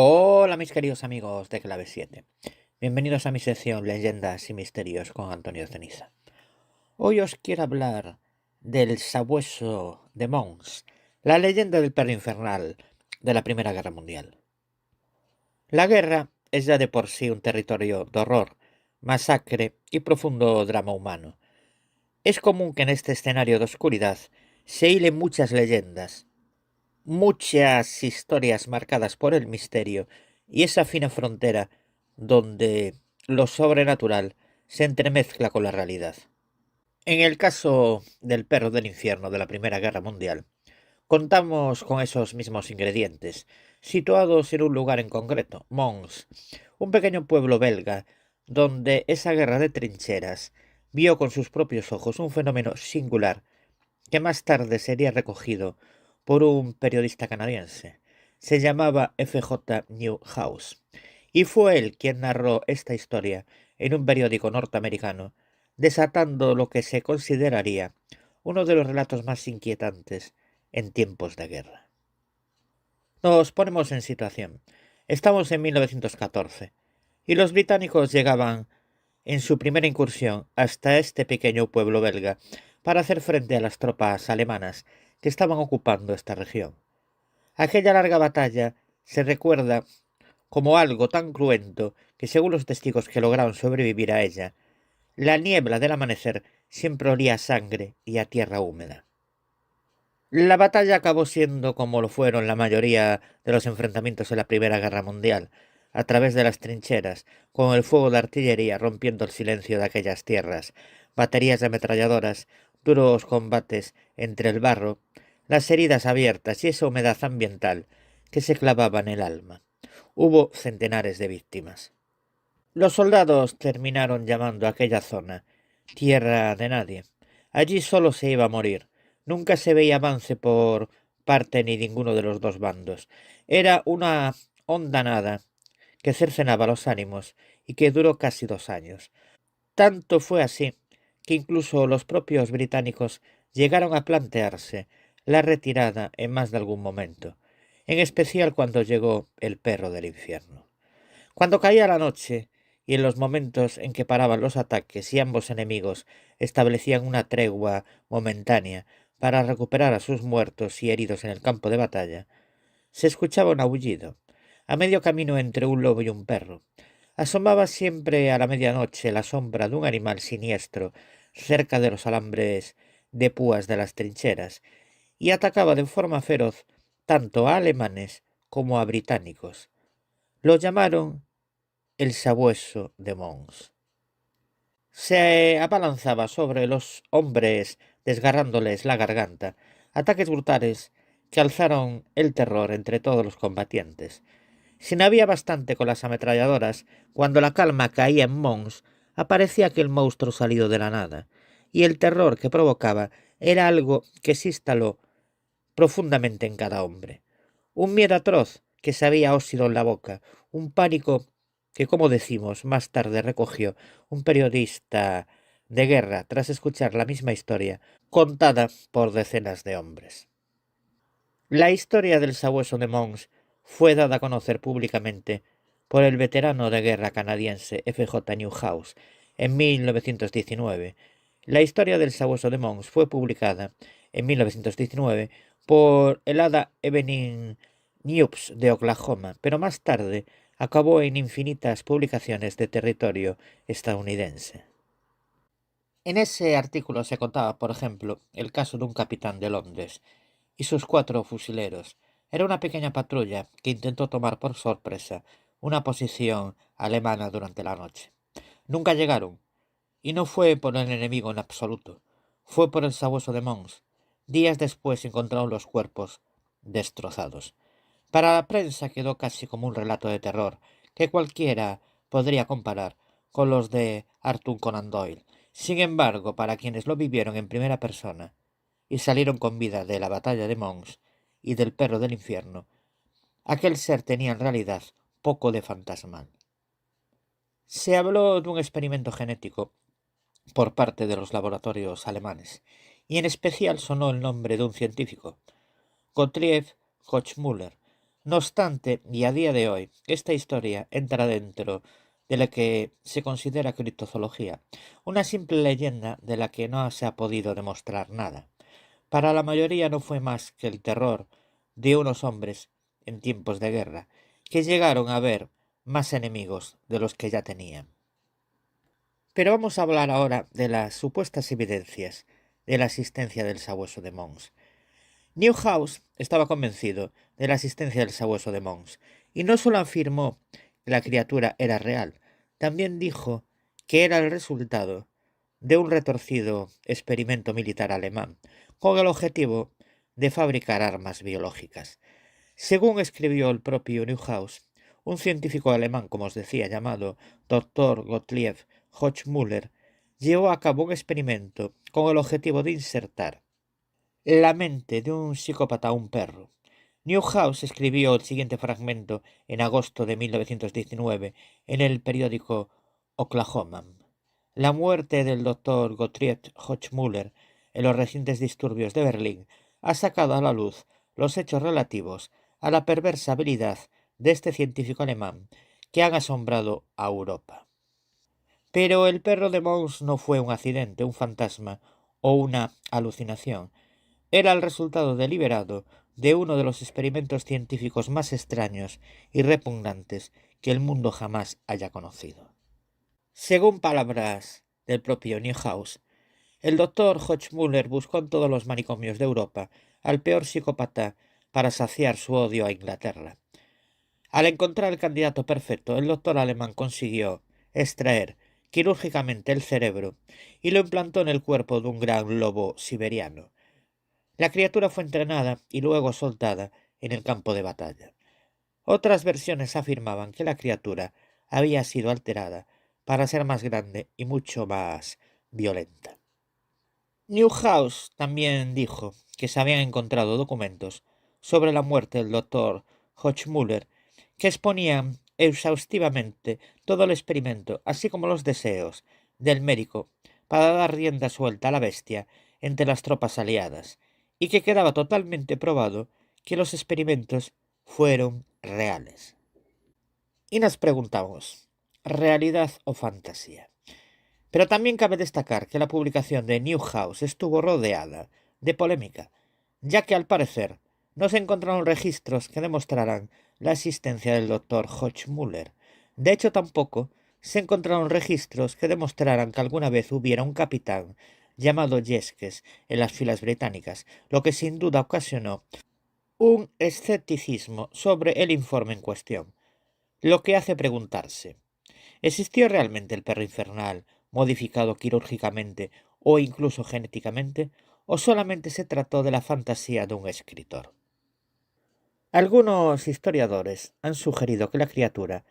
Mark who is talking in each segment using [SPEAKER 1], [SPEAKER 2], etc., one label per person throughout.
[SPEAKER 1] Hola mis queridos amigos de Clave 7. Bienvenidos a mi sección Leyendas y Misterios con Antonio Ceniza. Hoy os quiero hablar del sabueso de Mons, la leyenda del perro infernal de la Primera Guerra Mundial. La guerra es ya de por sí un territorio de horror, masacre y profundo drama humano. Es común que en este escenario de oscuridad se hilen muchas leyendas, muchas historias marcadas por el misterio y esa fina frontera donde lo sobrenatural se entremezcla con la realidad. En el caso del perro del infierno de la Primera Guerra Mundial, contamos con esos mismos ingredientes, situados en un lugar en concreto, Mons, un pequeño pueblo belga, donde esa guerra de trincheras vio con sus propios ojos un fenómeno singular que más tarde sería recogido por un periodista canadiense. Se llamaba F.J. Newhouse, y fue él quien narró esta historia en un periódico norteamericano, desatando lo que se consideraría uno de los relatos más inquietantes en tiempos de guerra. Nos ponemos en situación. Estamos en 1914, y los británicos llegaban en su primera incursión hasta este pequeño pueblo belga para hacer frente a las tropas alemanas que estaban ocupando esta región. Aquella larga batalla se recuerda como algo tan cruento que, según los testigos que lograron sobrevivir a ella, la niebla del amanecer siempre olía a sangre y a tierra húmeda. La batalla acabó siendo como lo fueron la mayoría de los enfrentamientos en la Primera Guerra Mundial, a través de las trincheras, con el fuego de artillería rompiendo el silencio de aquellas tierras, baterías de ametralladoras, duros combates entre el barro, las heridas abiertas y esa humedad ambiental que se clavaba en el alma. Hubo centenares de víctimas. Los soldados terminaron llamando a aquella zona tierra de nadie. Allí solo se iba a morir. Nunca se veía avance por parte ni ninguno de los dos bandos. Era una honda nada que cercenaba los ánimos y que duró casi 2 años. Tanto fue así que incluso los propios británicos llegaron a plantearse la retirada en más de algún momento, en especial cuando llegó el perro del infierno. Cuando caía la noche y en los momentos en que paraban los ataques y ambos enemigos establecían una tregua momentánea para recuperar a sus muertos y heridos en el campo de batalla, se escuchaba un aullido, a medio camino entre un lobo y un perro. Asomaba siempre a la medianoche la sombra de un animal siniestro cerca de los alambres de púas de las trincheras, y atacaba de forma feroz tanto a alemanes como a británicos. Lo llamaron el sabueso de Mons. Se abalanzaba sobre los hombres desgarrándoles la garganta, ataques brutales que alzaron el terror entre todos los combatientes. Si no había bastante con las ametralladoras, cuando la calma caía en Mons, aparecía aquel monstruo salido de la nada, y el terror que provocaba era algo que se instaló profundamente en cada hombre. Un miedo atroz que sabía óxido en la boca, un pánico que, como decimos, más tarde recogió un periodista de guerra tras escuchar la misma historia contada por decenas de hombres. La historia del sabueso de Mons fue dada a conocer públicamente por el veterano de guerra canadiense F.J. Newhouse en 1919. La historia del sabueso de Mons fue publicada en 1919 por el hada Evening News de Oklahoma, pero más tarde acabó en infinitas publicaciones de territorio estadounidense. En ese artículo se contaba, por ejemplo, el caso de un capitán de Londres y sus 4 fusileros. Era una pequeña patrulla que intentó tomar por sorpresa una posición alemana durante la noche. Nunca llegaron, y no fue por el enemigo en absoluto, fue por el sabueso de Mons. Días después encontraron los cuerpos destrozados. Para la prensa quedó casi como un relato de terror que cualquiera podría comparar con los de Arthur Conan Doyle. Sin embargo, para quienes lo vivieron en primera persona y salieron con vida de la batalla de Mons y del perro del infierno, aquel ser tenía en realidad poco de fantasmal. Se habló de un experimento genético por parte de los laboratorios alemanes, y en especial sonó el nombre de un científico, Gottlieb Kochmüller, No obstante, y a día de hoy, esta historia entra dentro de la que se considera criptozoología, una simple leyenda de la que no se ha podido demostrar nada. Para la mayoría no fue más que el terror de unos hombres en tiempos de guerra, que llegaron a ver más enemigos de los que ya tenían. Pero vamos a hablar ahora de las supuestas evidencias de la existencia del sabueso de Mons. Newhouse estaba convencido de la existencia del sabueso de Mons, y no solo afirmó que la criatura era real, también dijo que era el resultado de un retorcido experimento militar alemán, con el objetivo de fabricar armas biológicas. Según escribió el propio Newhouse, un científico alemán, como os decía, llamado Dr. Gottlieb Hochmüller, llevó a cabo un experimento con el objetivo de insertar la mente de un psicópata a un perro. Newhouse escribió el siguiente fragmento en agosto de 1919 en el periódico Oklahoma. La muerte del doctor Gottlieb Hochmüller en los recientes disturbios de Berlín ha sacado a la luz los hechos relativos a la perversa habilidad de este científico alemán que han asombrado a Europa. Pero el perro de Mons no fue un accidente, un fantasma o una alucinación. Era el resultado deliberado de uno de los experimentos científicos más extraños y repugnantes que el mundo jamás haya conocido. Según palabras del propio Newhouse, el doctor Hochmüller buscó en todos los manicomios de Europa al peor psicópata para saciar su odio a Inglaterra. Al encontrar el candidato perfecto, el doctor alemán consiguió extraer quirúrgicamente el cerebro y lo implantó en el cuerpo de un gran lobo siberiano. La criatura fue entrenada y luego soltada en el campo de batalla. Otras versiones afirmaban que la criatura había sido alterada para ser más grande y mucho más violenta. Newhouse también dijo que se habían encontrado documentos sobre la muerte del doctor Hochmüller que exponían exhaustivamente todo el experimento, así como los deseos del médico para dar rienda suelta a la bestia entre las tropas aliadas, y que quedaba totalmente probado que los experimentos fueron reales. Y nos preguntamos, ¿realidad o fantasía? Pero también cabe destacar que la publicación de Newhouse estuvo rodeada de polémica, ya que al parecer no se encontraron registros que demostraran la existencia del doctor Hochmüller. De hecho, tampoco se encontraron registros que demostraran que alguna vez hubiera un capitán llamado Yeskes en las filas británicas, lo que sin duda ocasionó un escepticismo sobre el informe en cuestión, lo que hace preguntarse, ¿existió realmente el perro infernal, modificado quirúrgicamente o incluso genéticamente, o solamente se trató de la fantasía de un escritor? Algunos historiadores han sugerido que la criatura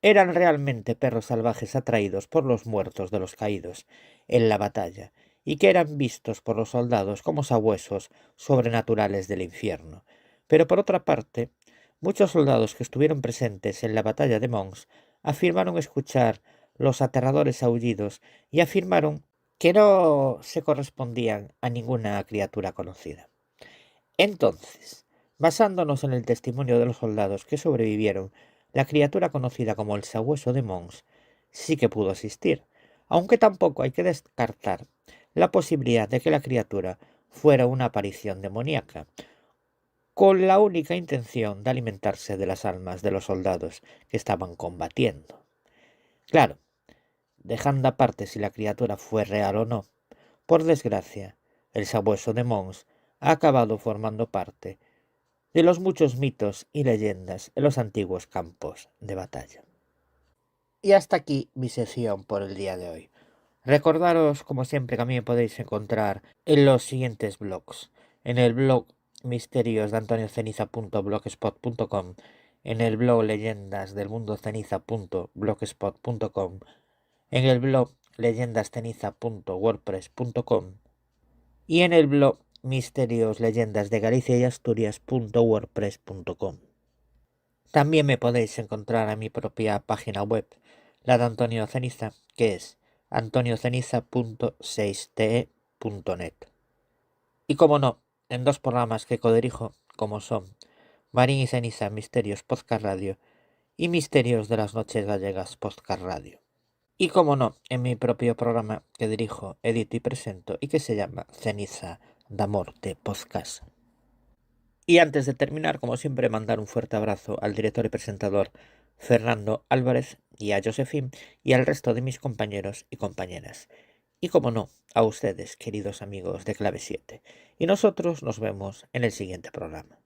[SPEAKER 1] eran realmente perros salvajes atraídos por los muertos de los caídos en la batalla, y que eran vistos por los soldados como sabuesos sobrenaturales del infierno. Pero por otra parte, muchos soldados que estuvieron presentes en la batalla de Mons afirmaron escuchar los aterradores aullidos y afirmaron que no se correspondían a ninguna criatura conocida. Entonces, basándonos en el testimonio de los soldados que sobrevivieron, la criatura conocida como el sabueso de Mons sí que pudo existir, aunque tampoco hay que descartar la posibilidad de que la criatura fuera una aparición demoníaca, con la única intención de alimentarse de las almas de los soldados que estaban combatiendo. Claro, dejando aparte si la criatura fue real o no, por desgracia, el sabueso de Mons ha acabado formando parte de los muchos mitos y leyendas en los antiguos campos de batalla. Y hasta aquí mi sección por el día de hoy. Recordaros, como siempre, que a mí me podéis encontrar en los siguientes blogs. En el blog misteriosdeantonioceniza.blogspot.com, en el blog leyendasdelmundoceniza.blogspot.com, en el blog leyendasceniza.wordpress.com y en el blog misterios leyendas de Galicia y Asturias.wordpress.com. También me podéis encontrar en mi propia página web, la de Antonio Ceniza, que es antonioceniza.6te.net. Y como no, en dos programas que codirijo, como son Marín y Ceniza Misterios Podcast Radio y Misterios de las Noches Gallegas Podcast Radio. Y como no, en mi propio programa que dirijo, edito y presento y que se llama Ceniza da Morte Podcast. Y antes de terminar, como siempre, mandar un fuerte abrazo al director y presentador Fernando Álvarez y a Josefín y al resto de mis compañeros y compañeras. Y como no, a ustedes, queridos amigos de Clave 7. Y nosotros nos vemos en el siguiente programa.